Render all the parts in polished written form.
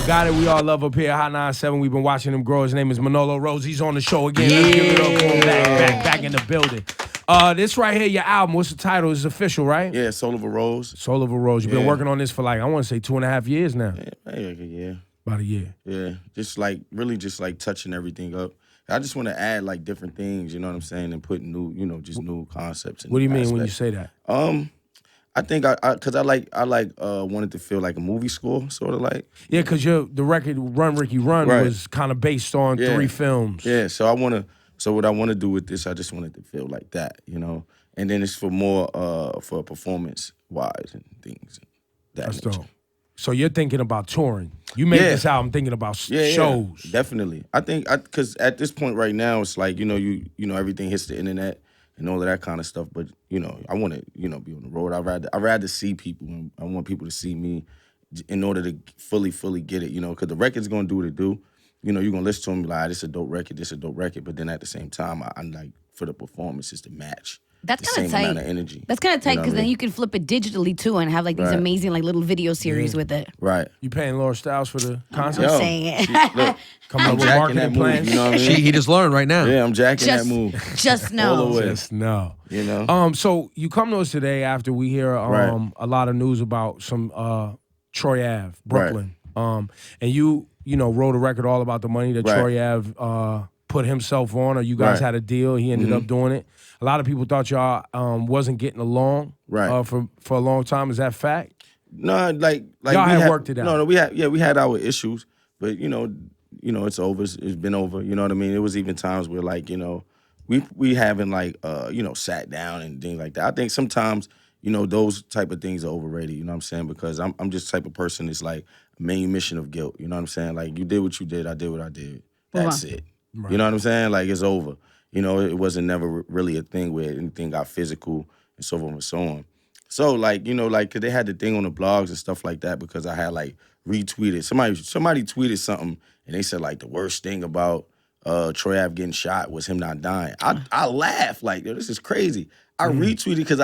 A guy that we all love up here, Hot 97. We've been watching him grow. His name is Manolo Rose. He's on the show again. Let's give it up for him. Back in the building. This right here, your album, what's the title? It's official, right? Yeah, Soul of a Rose. Soul of a Rose. You've been working on this for like, I want to say 2.5 years now. Yeah. About a year. Yeah, really just touching everything up. I just want to add like different things, you know what I'm saying, and put new, just new concepts. What do you mean when you say that? I think because I wanted to feel like a movie score, sort of like. Yeah, because the record Run Ricky Run was kind of based on 3 films. Yeah, so what I want to do with this, I just wanted to feel like that, and then it's for more for performance wise and things. That's dope. So you're thinking about touring. You made this album thinking about shows. Yeah, definitely. I think because at this point right now, it's like everything hits the internet and all of that kind of stuff. But I want to be on the road. I rather see people. I want people to see me in order to fully get it. Because the record's gonna do what it do. You're gonna listen to them and be like, this is a dope record. This is a dope record. But then at the same time, I'm like for the performances to match. That's kind of tight. Amount of energy. That's kind of tight because then you can flip it digitally too and have like these amazing like little video series with it. Right. You paying Laura Styles for the concert? I'm saying it. Look, coming up with marketing plans. You know what I mean? He just learned right now. Yeah, I'm jacking that move. Just know. All the way. Just know. So you come to us today after we hear a lot of news about some Troy Ave, Brooklyn. And you wrote a record all about the money that Troy Ave put himself on, or you guys had a deal. He ended up doing it. A lot of people thought y'all wasn't getting along for a long time. Is that fact? No, like y'all had worked it out. No, we had our issues, but it's over. It's been over. You know what I mean? It was even times where like we haven't like sat down and things like that. I think sometimes those type of things are overrated. You know what I'm saying? Because I'm just the type of person that's like manumission of guilt. You know what I'm saying? Like you did what you did, I did what I did. That's it. Right. You know what I'm saying? Like it's over. It wasn't never really a thing where anything got physical and so on and so on. So like, cause they had the thing on the blogs and stuff like that because I had like retweeted. Somebody tweeted something and they said like the worst thing about Troy Ave getting shot was him not dying. I laughed like, yo, this is crazy. I retweeted because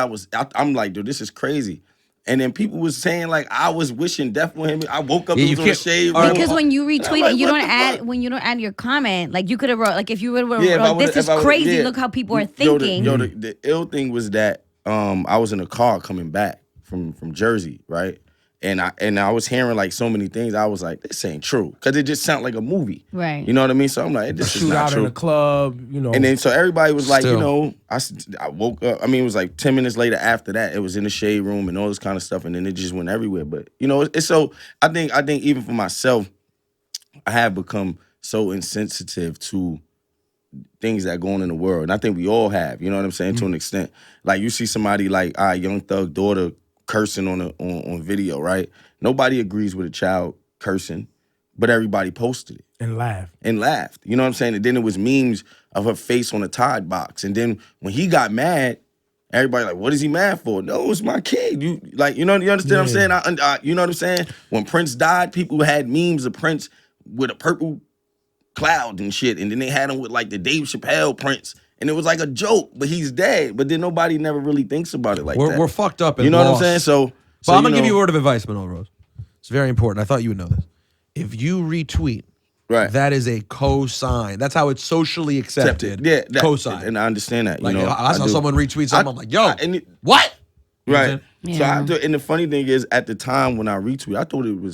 I'm like, dude, this is crazy. And then people was saying like I was wishing death for him. I woke up in the shade room. Because when you retweet it, you don't add your comment. Like you could have wrote like if you would have wrote, this is crazy. Look how people are thinking. The ill thing was that I was in a car coming back from Jersey, right? And I was hearing like so many things. I was like, this ain't true, because it just sounded like a movie, right? You know what I mean? So I'm like, this is not true. Shootout in the club, And then so everybody was like, I woke up. I mean, it was like 10 minutes later after that, it was in the shade room and all this kind of stuff, and then it just went everywhere. But it's so I think even for myself, I have become so insensitive to things that go on in the world, and I think we all have. You know what I'm saying? To an extent, like you see somebody like Young Thug daughter cursing on video, right? Nobody agrees with a child cursing, but everybody posted it. And laughed. You know what I'm saying? And then it was memes of her face on a Tide box. And then when he got mad, everybody like, what is he mad for? No, it's my kid. You understand what I'm saying? You know what I'm saying? When Prince died, people had memes of Prince with a purple cloud and shit. And then they had him with like the Dave Chappelle Prince. And it was like a joke, but he's dead. But then nobody never really thinks about it like that. We're fucked up and you know lost. what I'm saying? So I'm going to give you a word of advice, Manolo Rose. It's very important. I thought you would know this. If you retweet, that is a cosign. That's how it's socially accepted. Yeah, cosign. And I understand that. Like, I saw someone retweet something. I'm like, yo, what? Right. Yeah. So and the funny thing is, at the time when I retweeted,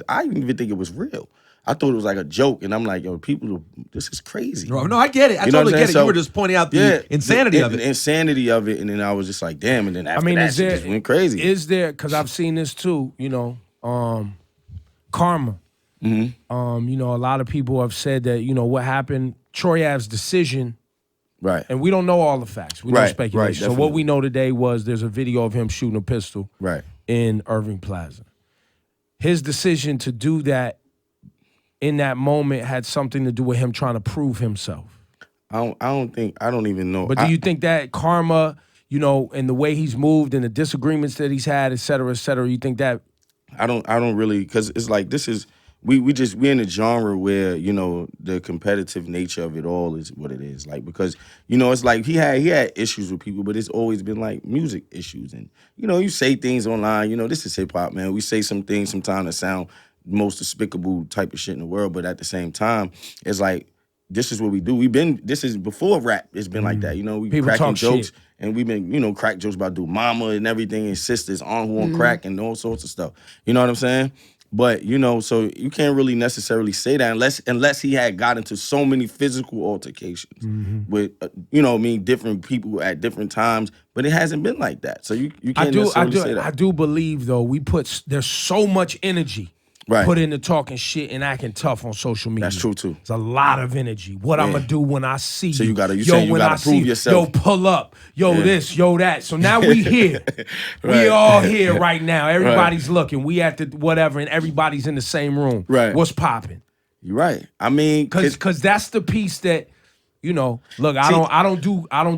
I didn't even think it was real. I thought it was like a joke, and I'm like, yo, this is crazy. No, I get it. I totally get it. So, you were just pointing out the insanity of it. The insanity of it, and then I was just like, damn, and then after that, it just went crazy. Is there, because I've seen this too, karma. Mm-hmm. A lot of people have said that, what happened, Troy Ave's decision, right? And we don't know all the facts. We know speculation. Right, so what we know today was there's a video of him shooting a pistol in Irving Plaza. His decision to do that in that moment had something to do with him trying to prove himself. I don't even know. But do you think that karma, and the way he's moved and the disagreements that he's had, et cetera, you think that? I don't really, because it's like we're in a genre where, the competitive nature of it all is what it is. Like, because, it's like he had issues with people, but it's always been like music issues. And, you say things online, this is hip hop, man. We say some things sometimes that sound most despicable type of shit in the world. But at the same time, it's like, this is what we do. This is before rap. It's been like that. You know, we People cracking talk jokes. Shit. And we've been, you know, crack jokes about do mama and everything and sisters on who on crack and all sorts of stuff. You know what I'm saying? But, you know, so you can't really necessarily say that unless he had got into so many physical altercations with, you know what I mean, different people at different times. But it hasn't been like that. So you can't necessarily say that. I do believe, though, there's so much energy put into talking shit and acting tough on social media. That's true, too. It's a lot of energy. What I'm going to do when I see you. So you got to prove yourself. Yo, pull up. Yo, this, yo, that. So now we here. We all here right now. Everybody's looking. We at the whatever, and everybody's in the same room. Right. What's popping? You're right. I mean, because that's the piece that, you know, look, I don't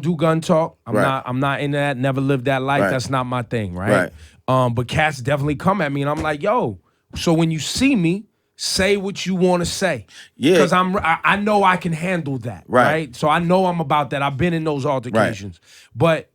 do gun talk. I'm not into that. Never lived that life. Right. That's not my thing, right? But cats definitely come at me, and I'm like, yo. So when you see me, say what you want to say. Yeah. Because I know I can handle that. Right. So I know I'm about that. I've been in those altercations. Right.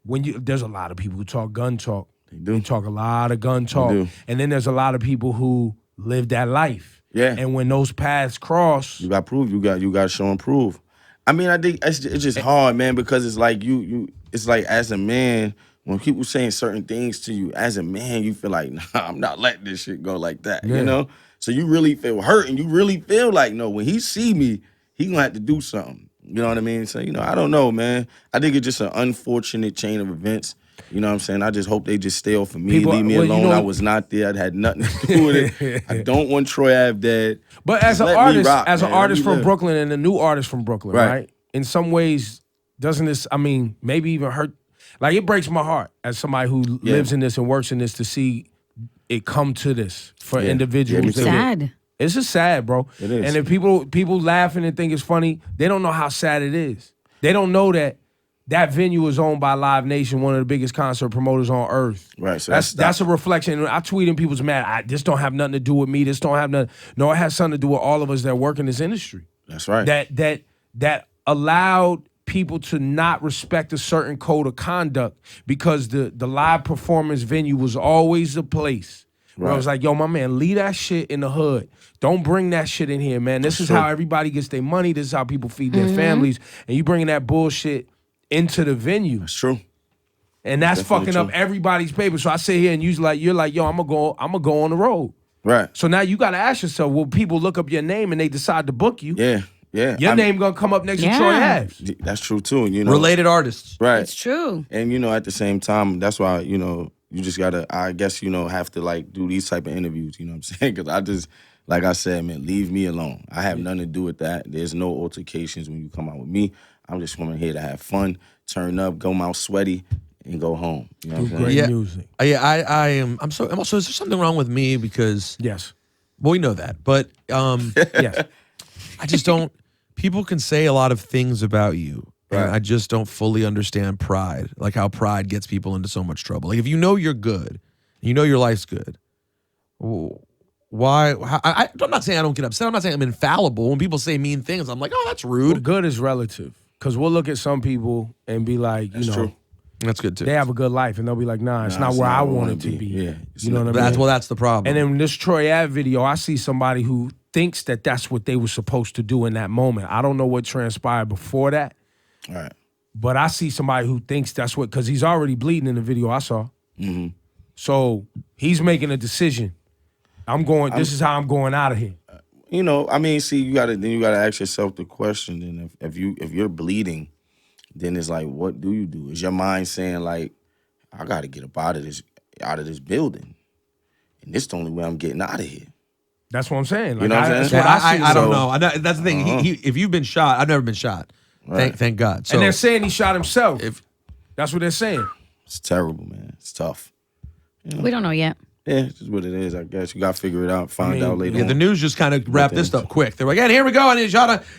But there's a lot of people who talk gun talk. They do. They talk a lot of gun talk. And then there's a lot of people who live that life. Yeah. And when those paths cross, you got proof. You got to show and prove. I mean, I think it's just hard, man, because it's like it's like as a man, when people saying certain things to you, as a man, you feel like, nah, I'm not letting this shit go like that, you know? So you really feel hurt, and you really feel like, no, when he see me, he gonna have to do something. You know what I mean? So, you know, I don't know, man. I think it's just an unfortunate chain of events. You know what I'm saying? I just hope they just stay off of me, leave me alone. You know, I was not there. I had nothing to do with it. I don't want Troy Ave dead. But as an artist from Brooklyn and a new artist from Brooklyn, right? In some ways, doesn't this, I mean, maybe even hurt? Like, it breaks my heart as somebody who lives in this and works in this to see it come to this for individuals. It's sad. It's just sad, bro. It is. And if people laughing and think it's funny, they don't know how sad it is. They don't know that venue is owned by Live Nation, one of the biggest concert promoters on earth. Right. So that's a reflection. I tweet and people's mad. This don't have nothing to do with me. This don't have nothing. No, it has something to do with all of us that work in this industry. That's right. That allowed people to not respect a certain code of conduct because the live performance venue was always the place where I was like, yo, my man, leave that shit in the hood. Don't bring that shit in here, man. This is how everybody gets their money. This is how people feed their families. And you bringing that bullshit into the venue. That's true. And that's fucking up everybody's paper. So I sit here and you're like, yo, I'm gonna go on the road. Right. So now you gotta ask yourself, will people look up your name and they decide to book you? Yeah. Yeah, your name gonna come up next to Troy Ave. That's true too. You know, related artists, right? It's true. And you know, at the same time, that's why you know you just gotta, I guess, you know, have to like do these type of interviews. You know what I'm saying? Because I just, like I said, man, leave me alone. I have nothing to do with that. There's no altercations when you come out with me. I'm just coming here to have fun, turn up, go out sweaty, and go home. You know what I'm saying? Great music. I am. I'm also. Is there something wrong with me? Because well, we know that, but I just don't. People can say a lot of things about you, and I just don't fully understand pride, like how pride gets people into so much trouble. Like if you know you're good, you know your life's good, why? I'm not saying I don't get upset. I'm not saying I'm infallible. When people say mean things, I'm like, oh, that's rude. Well, good is relative, because we'll look at some people and be like, you know, true. That's good too. They have a good life, and they'll be like, nah, it's not where I want it to be. Yeah, you know what I mean? Well, that's the problem. And in this Troy Ave video, I see somebody who thinks that that's what they were supposed to do in that moment. I don't know what transpired before that. All right. But I see somebody who thinks that's what, because he's already bleeding in the video I saw. Mm-hmm. So he's making a decision. This is how I'm going out of here. You know, I mean, see, you gotta ask yourself the question. Then if you're bleeding, then it's like, what do you do? Is your mind saying like, I gotta get up out of this building, and this is the only way I'm getting out of here? That's what I'm saying. Like, you know what I'm saying? I don't know. That's the thing. If you've been shot, I've never been shot. Right. Thank God. So, and they're saying he shot himself. That's what they're saying. It's terrible, man. It's tough. You know? We don't know yet. Yeah, it's just what it is, I guess. You got to figure it out, find out later on. The news just kind of wrapped this up quick. They're like, and here we go. And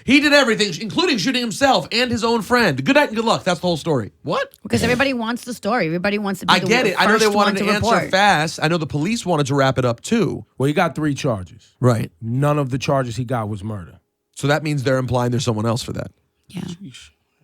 he did everything, including shooting himself and his own friend. Good night and good luck. That's the whole story. What? Because everybody wants the story. Everybody wants to be the get it. I know they wanted to answer report fast. I know the police wanted to wrap it up too. Well, he got 3 charges. Right. None of the charges he got was murder. So that means they're implying there's someone else for that. Yeah.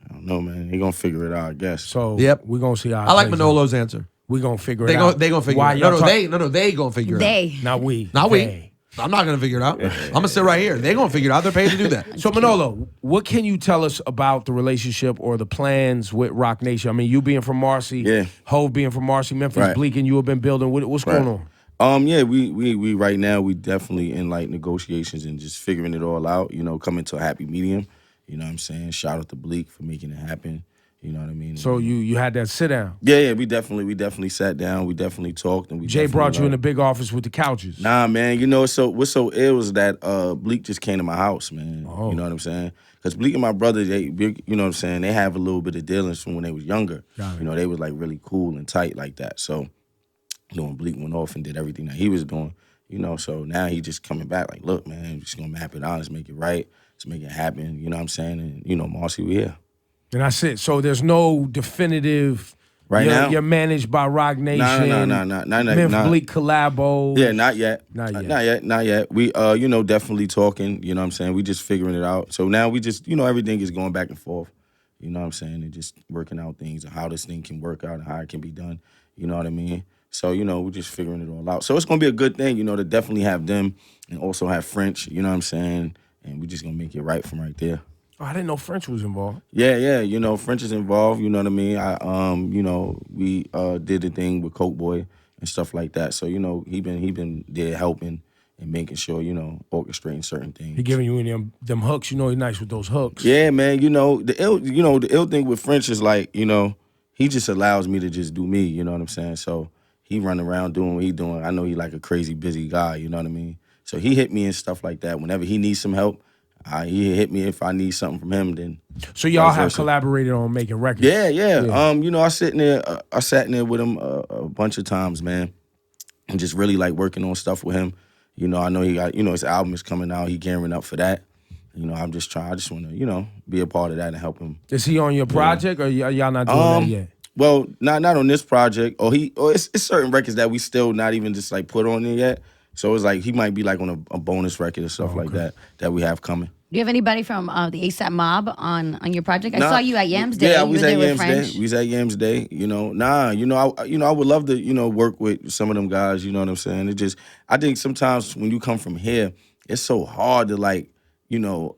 I don't know, man. He gonna figure it out, I guess. So we're gonna see how. I like Manolo's answer. We're gonna figure it out. They gonna figure it out. They gonna figure it out. Not we. Not we. I'm not going to figure it out. I'm going to sit right here. They're going to figure it out. They're paid to do that. So, Manolo, what can you tell us about the relationship or the plans with Roc Nation? I mean, you being from Marcy, Hove being from Marcy, Memphis, Bleak, and you have been building. What's going on? Yeah, we right now, we definitely in like negotiations and just figuring it all out, you know, coming to a happy medium. You know what I'm saying? Shout out to Bleak for making it happen. You know what I mean? So you had that sit down? Yeah, we definitely sat down. We definitely talked. And Jay brought you in the big office with the couches. Nah, man. You know, what's so ill is that Bleak just came to my house, man. Oh. You know what I'm saying? Because Bleak and my brother, you know what I'm saying, they have a little bit of dealings from when they was younger. You know, they was like really cool and tight like that. So, you know, when Bleak went off and did everything that he was doing, you know, so now he just coming back like, look, man, we're just going to map it out. Let's make it right. Let's make it happen. You know what I'm saying? And, you know, Marcy, we here. And that's it. So there's no definitive. Right now, you're managed by Roc Nation. No. Bleak collabo. Yeah, not yet. We you know, definitely talking. You know what I'm saying? We just figuring it out. So now we just, you know, everything is going back and forth. You know what I'm saying? And just working out things and how this thing can work out and how it can be done. You know what I mean? So, you know, we're just figuring it all out. So it's gonna be a good thing, you know, to definitely have them and also have French. You know what I'm saying? And we're just gonna make it right from right there. Oh, I didn't know French was involved. Yeah, you know, French is involved, you know what I mean? You know, we did the thing with Coke Boy and stuff like that. So, you know, he been there helping and making sure, you know, orchestrating certain things. He giving you them hooks, you know, he's nice with those hooks. Yeah, man, you know, the ill thing with French is like, you know, he just allows me to just do me, you know what I'm saying? So he run around doing what he doing. I know he like a crazy busy guy, you know what I mean? So he hit me and stuff like that. Whenever he needs some help, he hit me. If I need something from him, then. So y'all have collaborated on making records? Yeah. You know, I sat in there with him a bunch of times, man, and just really like working on stuff with him. You know, I know he got, you know, his album is coming out. He gearing up for that. You know, I just want to, you know, be a part of that and help him. Is he on your project or y'all not doing that yet? Well, not on this project. It's certain records that we still not even just like put on there yet. So it's like he might be like on a bonus record or stuff like that we have coming. Do you have anybody from the ASAP Mob on your project? I saw you at Yams Day. Yeah, we was at Yams Day. We was at Yams Day. You know, I would love to, you know, work with some of them guys. You know what I'm saying? I think sometimes when you come from here, it's so hard to like, you know,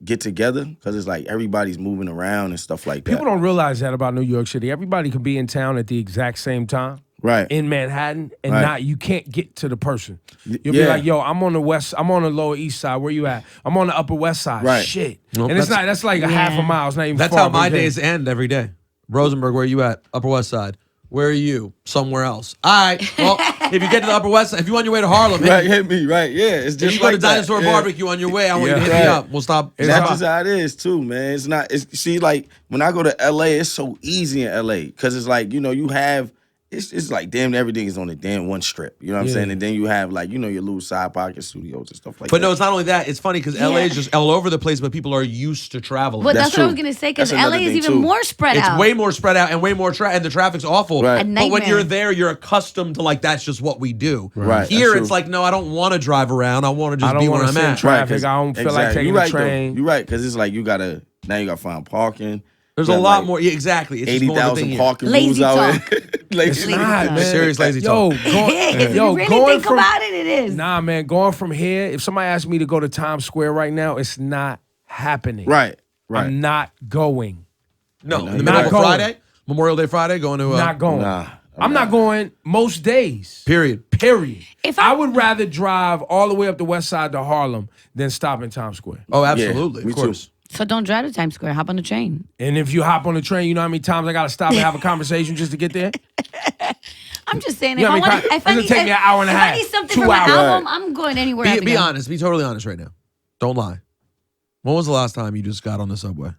get together because it's like everybody's moving around and stuff like that. People don't realize that about New York City. Everybody could be in town at the exact same time. Right. In Manhattan, and you can't get to the person. You'll be like, yo, I'm on the Lower East Side. Where you at? I'm on the Upper West Side. Right. Shit. Nope, and that's like a half a mile. It's not even That's far how my days end every day. Rosenberg, where you at? Upper West Side. Where are you? Somewhere else. All right. Well, if you get to the Upper West Side, if you're on your way to Harlem, hit me. Right. Yeah. It's just if you go to Dinosaur Barbecue on your way, I want you to hit me up. We'll stop. That's just how it is too, man. See, like when I go to LA, it's so easy in LA because it's like, you know, you have. It's like damn everything is on the damn one strip. You know what I'm saying? And then you have like, you know, your little side pocket studios and stuff like that. But no, it's not only that. It's funny because LA is just all over the place, but people are used to traveling. Well, that's what I was gonna say because LA is even more spread out. It's way more spread out and way more and the traffic's awful. Right. But when you're there, you're accustomed to like that's just what we do. Right. Here it's like, no, I don't want to drive around. I want to just be where I'm at. Traffic. I don't feel like taking the train. You're right, because it's like you gotta find parking. There's a lot more. Yeah, exactly. It's 80,000 parking rules out here. Lazy talk. Man. Serious lazy talk. If you really think about it, it is. Nah, man, going from here, if somebody asked me to go to Times Square right now, it's not happening. Right. I'm not going. No, in the middle of Friday, Memorial Day Friday, going to... Not going. I'm not going most days. Period. If I would rather drive all the way up the west side to Harlem than stop in Times Square. Oh, absolutely. Yeah, of course. So don't drive to Times Square. Hop on the train. And if you hop on the train, you know how many times I got to stop and have a conversation just to get there? I'm just saying, if I need something from my album, I'm going anywhere. Be honest. Be totally honest right now. Don't lie. When was the last time you just got on the subway?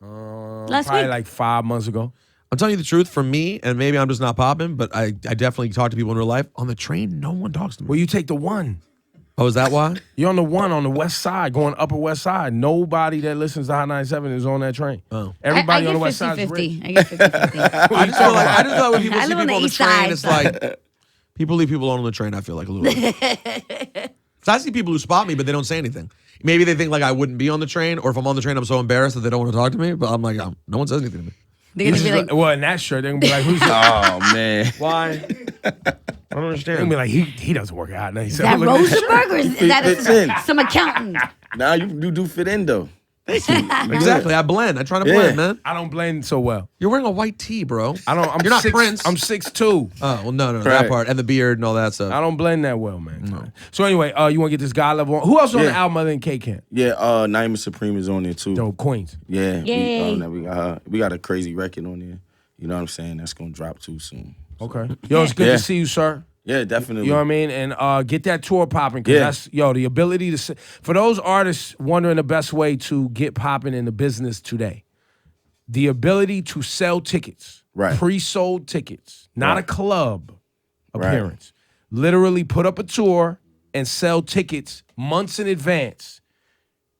Last probably week. like 5 months ago. I'm telling you the truth. For me, and maybe I'm just not popping, but I definitely talk to people in real life. On the train, no one talks to me. Well, you take the one. Oh, is that why? You're on the one on the west side, going Upper West Side. Nobody that listens to Hot 97 is on that train. Oh. Everybody on the west side is rich. I get 50-50. I just feel like when people see people on the train, side, it's like people leave people on the train. I feel like a little bit. So I see people who spot me, but they don't say anything. Maybe they think like I wouldn't be on the train, or if I'm on the train, I'm so embarrassed that they don't want to talk to me. But I'm like, no one says anything to me. They're gonna be like, well, in that shirt, they're gonna be like, who's oh man, why? I don't understand. They'll be like, he doesn't work out. Is that Rosenberg or is that some accountant? Nah, you do fit in though. Exactly. I blend. I try to blend, man. I don't blend so well. You're wearing a white tee, bro. You're not Prince. I'm 6'2". Oh, well, no, that part. And the beard and all that stuff. I don't blend that well, man. No. So anyway, you want to get this guy level on? Who else on the album other than K-Camp? Yeah, Naima Supreme is on there too. Dope, Queens. Yeah. We got a crazy record on there. You know what I'm saying? That's going to drop too soon. Okay. Yo, it's good to see you, sir. Yeah, definitely. You know what I mean? And get that tour popping, because that's, the ability to, for those artists wondering the best way to get popping in the business today, the ability to sell tickets, pre-sold tickets, not a club appearance, literally put up a tour and sell tickets months in advance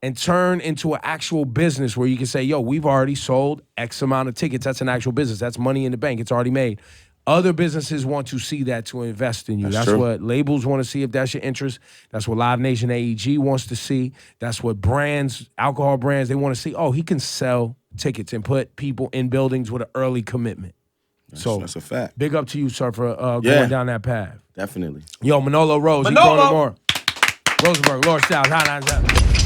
and turn into an actual business where you can say, yo, we've already sold X amount of tickets. That's an actual business. That's money in the bank. It's already made. Other businesses want to see that to invest in you. That's what labels want to see if that's your interest. That's what Live Nation AEG wants to see. That's what brands, alcohol brands, they want to see. Oh, he can sell tickets and put people in buildings with an early commitment. That's a fact. Big up to you, sir, for going down that path. Definitely. Yo, Manolo Rose. Manolo! Rosenberg, Lord Styles, 997.